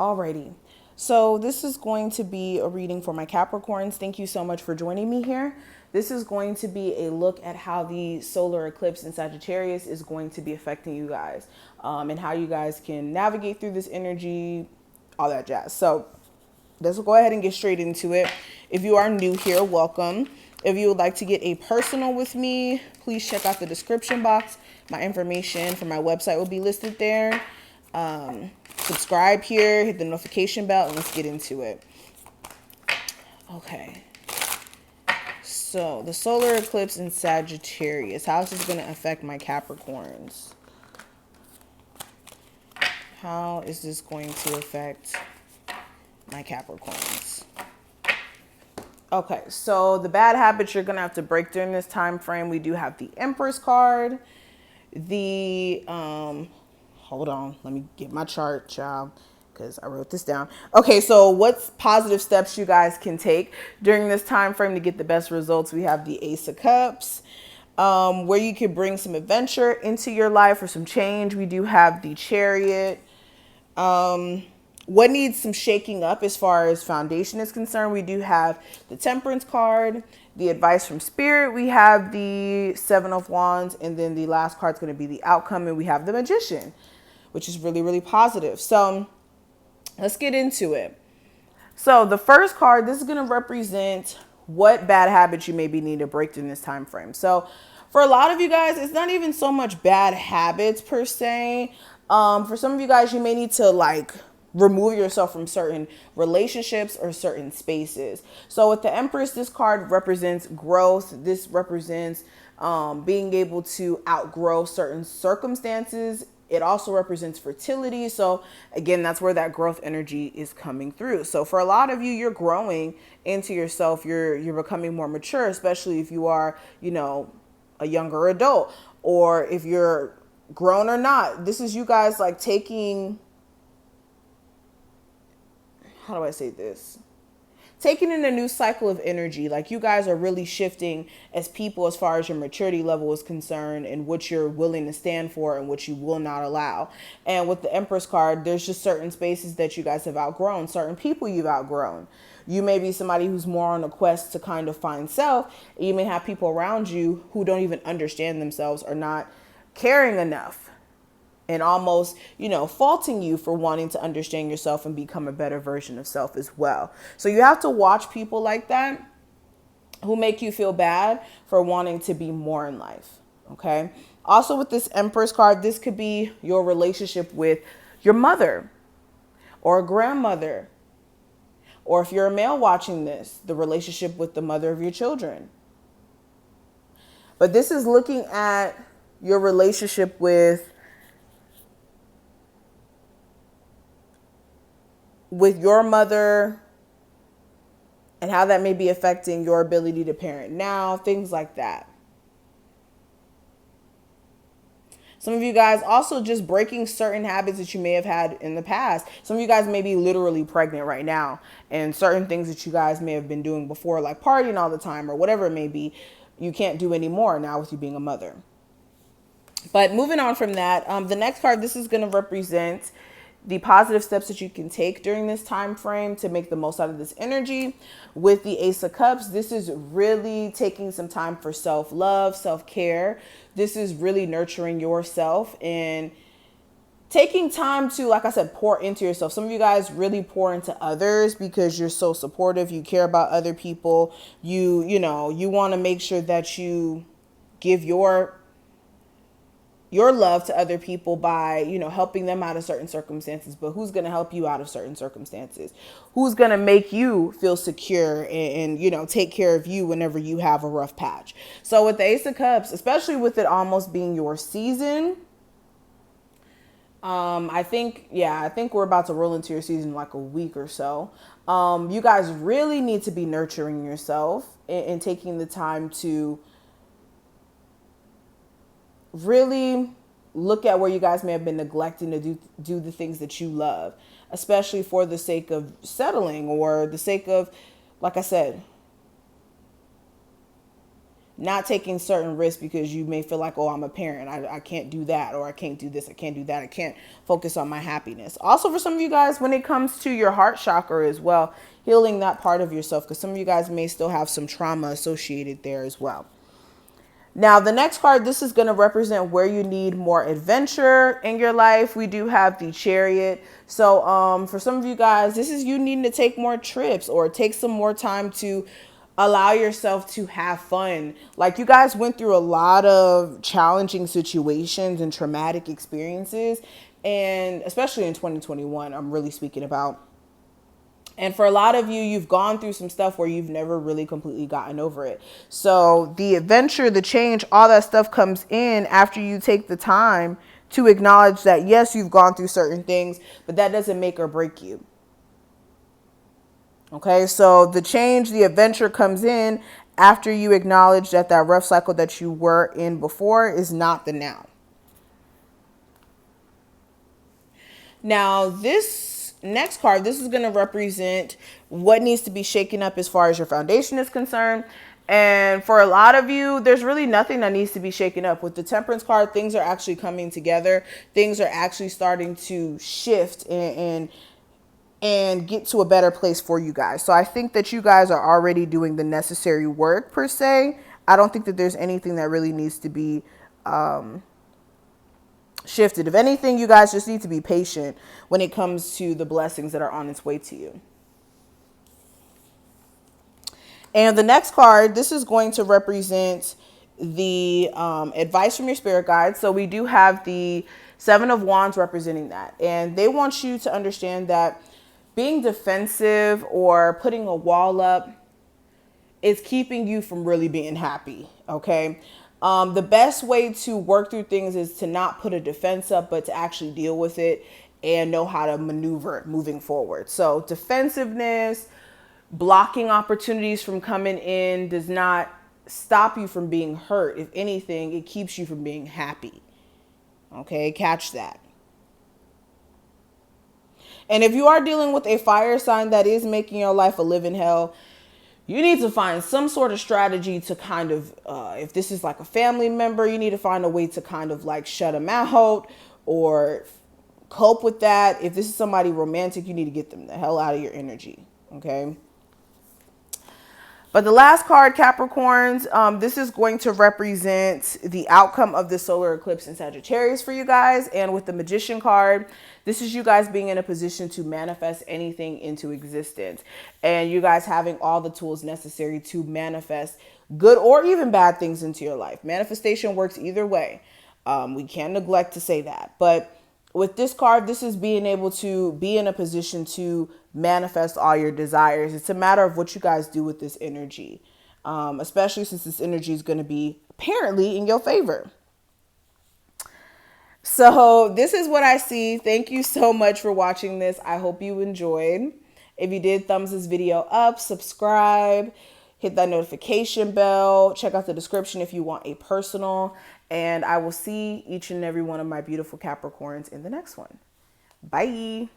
Alrighty. So this is going to be a reading for my Capricorns. Thank you so much for joining me here. This is going to be a look at how the solar eclipse in Sagittarius is going to be affecting you guys, and how you guys can navigate through this energy, all that jazz. So let's go ahead and get straight into it. If you are new here, welcome. If you would like to get a personal with me, please check out the description box. My information for my website will be listed there. Subscribe here, hit the notification bell, and let's get into it. Okay. So the solar eclipse in Sagittarius. How is this going to affect my Capricorns? How is this going to affect my Capricorns? Okay, so the bad habits you're going to have to break during this time frame. We do have the Empress card. The hold on, let me get my chart, child, because I wrote this down. Okay, so what's positive steps you guys can take during this time frame to get the best results? We have the Ace of Cups, where you could bring some adventure into your life or some change. We do have the Chariot. What needs some shaking up as far as foundation is concerned? We do have the Temperance card, the Advice from Spirit. We have the Seven of Wands, and then the last card is going to be the Outcome, and we have the Magician, which is really, really positive. So let's get into it. So the first card, this is going to represent what bad habits you maybe need to break in this time frame. So for a lot of you guys, it's not even so much bad habits per se. For some of you guys, you may need to remove yourself from certain relationships or certain spaces. So with the Empress, this card represents growth. This represents being able to outgrow certain circumstances. It also represents fertility. So again, that's where that growth energy is coming through. So for a lot of you, you're growing into yourself. You're becoming more mature, especially if you are, a younger adult, or if you're grown or not. This is you guys taking, how do I say this? Taking in a new cycle of energy. You guys are really shifting as people as far as your maturity level is concerned, and what you're willing to stand for and what you will not allow. And with the Empress card, there's just certain spaces that you guys have outgrown, certain people you've outgrown. You may be somebody who's more on a quest to kind of find self. You may have people around you who don't even understand themselves, or not caring enough, and almost, faulting you for wanting to understand yourself and become a better version of self as well. So you have to watch people like that who make you feel bad for wanting to be more in life. Okay. Also with this Empress card, this could be your relationship with your mother or a grandmother, or if you're a male watching this, the relationship with the mother of your children. But this is looking at your relationship with your mother, and how that may be affecting your ability to parent now, things like that. Some of you guys also just breaking certain habits that you may have had in the past. Some of you guys may be literally pregnant right now, and certain things that you guys may have been doing before, like partying all the time or whatever it may be, you can't do anymore now with you being a mother. But moving on from that, the next card, this is going to represent the positive steps that you can take during this time frame to make the most out of this energy. With the Ace of Cups, this is really taking some time for self-love, self-care. This is really nurturing yourself and taking time to, like I said, pour into yourself. Some of you guys really pour into others because you're so supportive. You care about other people. You want to make sure that you give your love to other people by, helping them out of certain circumstances. But who's going to help you out of certain circumstances? Who's going to make you feel secure and take care of you whenever you have a rough patch? So with the Ace of Cups, especially with it almost being your season, I think we're about to roll into your season like a week or so. You guys really need to be nurturing yourself and taking the time to really look at where you guys may have been neglecting to do the things that you love, especially for the sake of settling, or the sake of, like I said, not taking certain risks because you may feel like, oh, I'm a parent. I can't do that, or I can't do this. I can't do that. I can't focus on my happiness. Also, for some of you guys, when it comes to your heart chakra as well, healing that part of yourself, because some of you guys may still have some trauma associated there as well. Now, the next card, this is going to represent where you need more adventure in your life. We do have the Chariot. So for some of you guys, this is you needing to take more trips or take some more time to allow yourself to have fun. Like, you guys went through a lot of challenging situations and traumatic experiences. And especially in 2021, I'm really speaking about. And for a lot of you, you've gone through some stuff where you've never really completely gotten over it. So the adventure, the change, all that stuff comes in after you take the time to acknowledge that, yes, you've gone through certain things, but that doesn't make or break you. Okay, so the change, the adventure comes in after you acknowledge that that rough cycle that you were in before is not the now. Now, this next card, this is going to represent what needs to be shaken up as far as your foundation is concerned. And for a lot of you, there's really nothing that needs to be shaken up. With the Temperance card, things are actually coming together. Things are actually starting to shift and get to a better place for you guys. So I think that you guys are already doing the necessary work per se. I don't think that there's anything that really needs to be shifted. If anything, you guys just need to be patient when it comes to the blessings that are on its way to you. And the next card, this is going to represent the advice from your spirit guides. So we do have the Seven of Wands representing that. And they want you to understand that being defensive or putting a wall up is keeping you from really being happy, okay? The best way to work through things is to not put a defense up, but to actually deal with it and know how to maneuver it moving forward. So defensiveness, blocking opportunities from coming in does not stop you from being hurt. If anything, it keeps you from being happy. Okay, catch that. And if you are dealing with a fire sign that is making your life a living hell, you need to find some sort of strategy to kind of, if this is like a family member, you need to find a way to kind of like shut them out or cope with that. If this is somebody romantic, you need to get them the hell out of your energy. Okay. But the last card, Capricorns, this is going to represent the outcome of the solar eclipse in Sagittarius for you guys. And with the Magician card, this is you guys being in a position to manifest anything into existence. And you guys having all the tools necessary to manifest good or even bad things into your life. Manifestation works either way. We can't neglect to say that. But with this card, this is being able to be in a position to manifest all your desires. It's a matter of what you guys do with this energy, especially since this energy is going to be apparently in your favor. So this is what I see. Thank you so much for watching this. I hope you enjoyed. If you did, thumbs this video up, subscribe, hit that notification bell, check out the description if you want a personal, and I will see each and every one of my beautiful Capricorns in the next one. Bye.